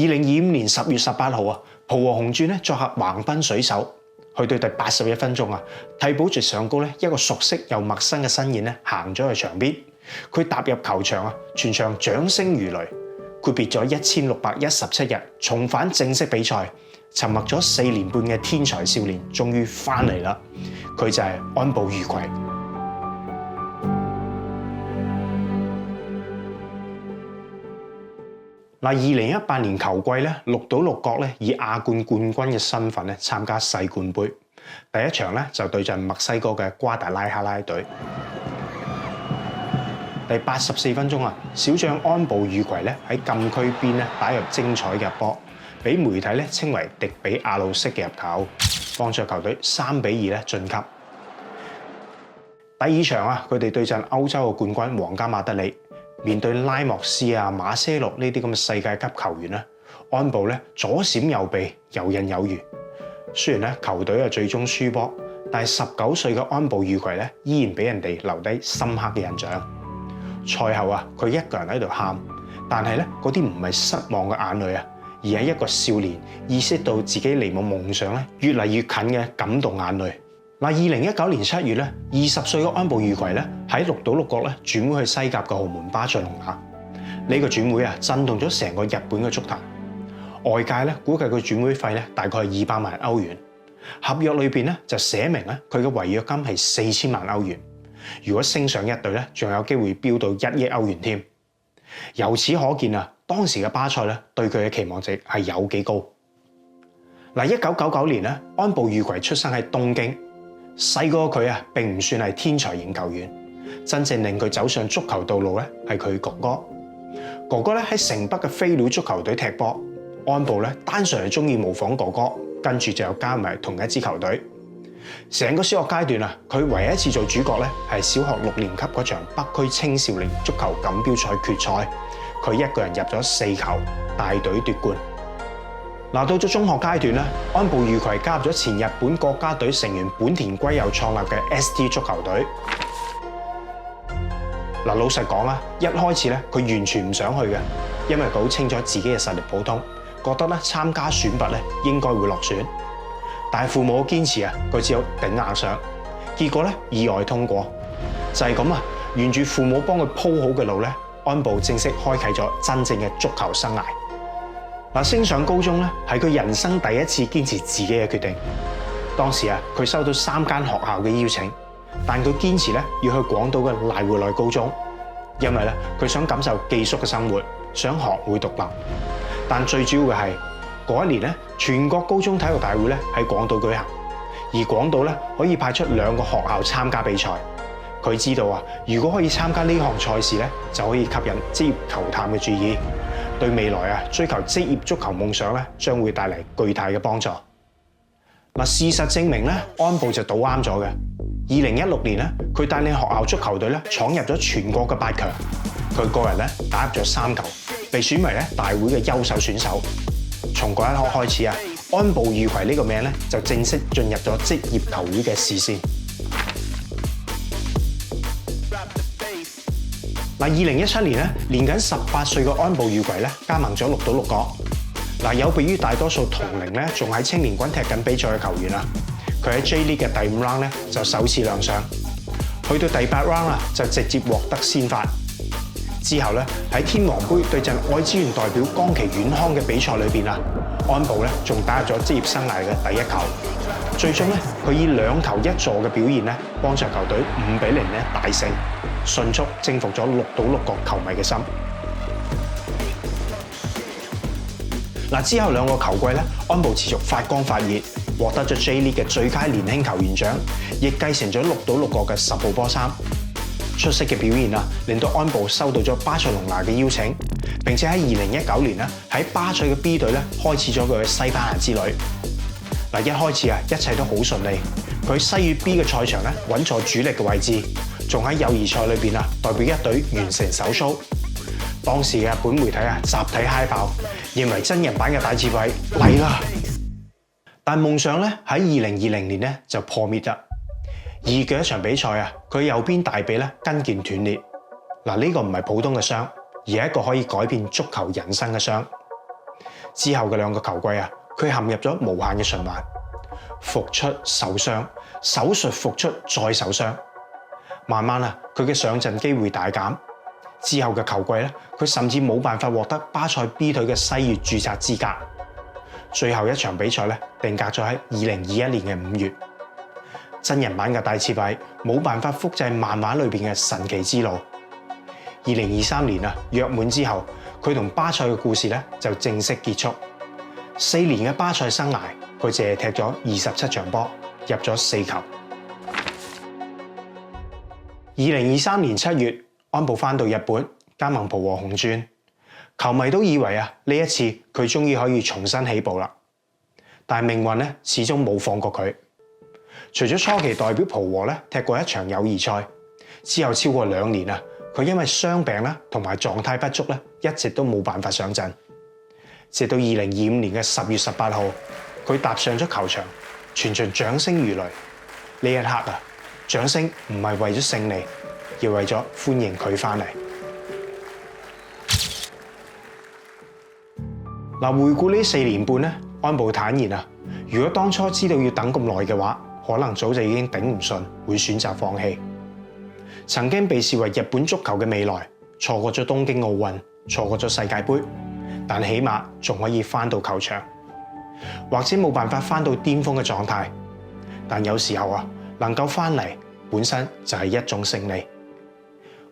2025年10月18號啊，浦和紅鑽咧作客橫濱水手，去到第81分鐘啊，替補席上高咧一個熟悉又陌生嘅身影咧行咗去場邊，佢踏入球場啊，全場掌聲如雷。闊別咗1617日，重返正式比賽，沉默咗4年半嘅天才少年終於翻嚟啦！佢就係安保愉葵。2018年球季咧，鹿島鹿角咧以亞冠冠軍嘅身份咧參加世冠盃，第一場咧就對陣墨西哥嘅瓜達拉哈拉隊。第84分鐘啊，小將安保愉葵咧喺禁區邊咧打入精彩嘅入波，俾媒體咧稱為迪比亞路式嘅入球，幫助球隊3-2咧晉級。第二場啊，佢哋對陣歐洲嘅冠軍皇家馬德里。面對拉莫斯啊、馬些洛呢啲咁嘅世界級球員咧，安保咧左閃右避，游刃有餘。雖然咧球隊最終輸波，但係19歲嘅安保愉葵咧依然俾人哋留低深刻嘅印象。賽後啊，佢一個人喺度喊，但係咧嗰啲唔係失望嘅眼淚啊，而係一個少年意識到自己離夢想咧越嚟越近嘅感動眼淚。2019年7月咧，20歲嘅安保愉葵咧喺鹿島鹿角咧轉會去西甲嘅豪門巴塞隆拿。呢個轉會啊，震動咗成個日本嘅足壇。外界咧估計佢轉會費咧大概係200萬歐元，合約裏邊咧就寫明咧佢嘅違約金係4000萬歐元。如果升上一隊咧，仲有機會飆到1億歐元添。由此可見啊，當時嘅巴塞咧對佢嘅期望值係有幾高。1999年咧，安保愉葵出生喺東京。細個佢啊，並唔算係天才型球員，真正令佢走上足球道路咧，係佢哥哥。哥哥咧喺城北嘅飛鳥足球隊踢波，安保咧單純係中意模仿哥哥，跟住就加埋同一支球隊。成個小學階段啊，佢唯一一次做主角咧，係小學6年級嗰場北區青少年足球錦標賽決賽，佢一個人入咗4球，帶隊奪冠。到咗中學階段咧，安保愉葵加入咗前日本國家隊成員本田圭佑創立嘅 ST 足球隊。老實講啊，一開始咧佢完全唔想去嘅，因為佢好清楚自己嘅實力普通，覺得咧參加選拔咧應該會落選。但係父母堅持啊，佢只好頂硬上，結果咧意外通過。就係咁啊，沿住父母幫佢鋪好嘅路咧，安保正式開啟咗真正嘅足球生涯。升上高中咧，係佢人生第一次堅持自己嘅決定。當時啊，佢收到3間學校嘅邀請，但佢堅持咧要去廣島嘅瀨戶內高中，因為咧佢想感受寄宿嘅生活，想學會獨立。但最主要嘅係嗰一年咧，全國高中體育大會咧喺廣島舉行，而廣島咧可以派出2個學校參加比賽。佢知道啊，如果可以參加呢項賽事咧，就可以吸引職業球探嘅注意。對未來啊追求職業足球夢想咧，將會帶嚟巨大嘅幫助。事實證明咧，安保就賭啱咗嘅。2016年咧，佢帶領學校足球隊咧闖入咗全國嘅8強。佢個人咧打入咗3球，被選為咧大會嘅優秀選手。從嗰一刻開始啊，安保愉葵呢個名咧就正式進入咗職業球會嘅視線。2017年咧，年僅18歲嘅安保愉葵咧加盟咗鹿島鹿角。有別於大多數同齡咧仲喺青年軍踢緊比賽嘅球員啊，佢喺 J League 嘅第5 round咧就首次亮相，去到第8 round 啊就直接獲得先發。之後咧喺天皇杯對陣愛知縣代表岡崎遠康嘅比賽裏邊啊，安保咧仲打入咗職業生涯嘅第1球。最終咧佢以2球1助嘅表現咧，幫助球隊5-0咧大勝，迅速征服咗鹿島鹿角球迷嘅心。之後2個球季咧，安保持續發光發熱，獲得咗 J League 嘅最佳年輕球員獎，亦繼承咗鹿島鹿角嘅10號波衫。出色嘅表現啊，令到安保收到咗巴塞隆拿嘅邀請，並且喺2019年咧喺巴塞嘅 B 隊咧開始咗佢嘅西班牙之旅。一開始啊，一切都好順利，佢西乙 B 嘅賽場咧穩坐主力嘅位置，仲喺友誼賽裏邊啊代表一隊完成首 show。當時嘅日本媒體啊集體嗨爆，認為真人版嘅大智慧嚟啦。但夢想咧喺2020年咧就破滅啦。2月嘅一場比賽啊，佢右邊大髀咧筋腱斷裂。呢個唔係普通嘅傷，而係一個可以改變足球人生嘅傷。之後嘅2個球季啊，佢陷入咗無限嘅循環，復出受傷，手術復出再受傷，慢慢啊，佢嘅上陣機會大減。之後嘅球季咧，佢甚至冇辦法獲得巴塞 B 隊嘅西乙註冊資格。最後一場比賽咧，定格咗喺2021年嘅5月。真人版嘅戴賜偉冇辦法複製漫畫裏邊嘅神奇之路。2023年啊，約滿之後，佢同巴塞嘅故事咧就正式結束。4年嘅巴塞生涯，佢淨係踢咗27場波，入咗4球。2023年7月，安步翻到日本加盟浦和紅鑽，球迷都以為啊，呢一次佢終於可以重新起步啦。但係命運咧始終冇放過佢。除咗初期代表浦和咧踢過1場友誼賽，之後超過2年啊，佢因為傷病啦同埋狀態不足咧，一直都冇辦法上陣。直到2025年嘅10月18號，佢踏上咗球場，全場掌聲如雷。呢一刻啊，掌聲唔係為咗勝利，而為咗歡迎佢翻嚟。嗱，回顧呢4年半咧，安步坦言啊，如果當初知道要等咁耐嘅話，可能早就已經頂唔順，會選擇放棄。曾經被視為日本足球嘅未來，錯過咗東京奧運，錯過咗世界盃，但起碼仲可以翻到球場，或者冇辦法翻到巔峰嘅狀態，但有時候啊，能夠翻嚟本身就係一種勝利。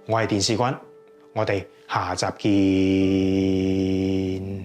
我係電視君，我哋下集見。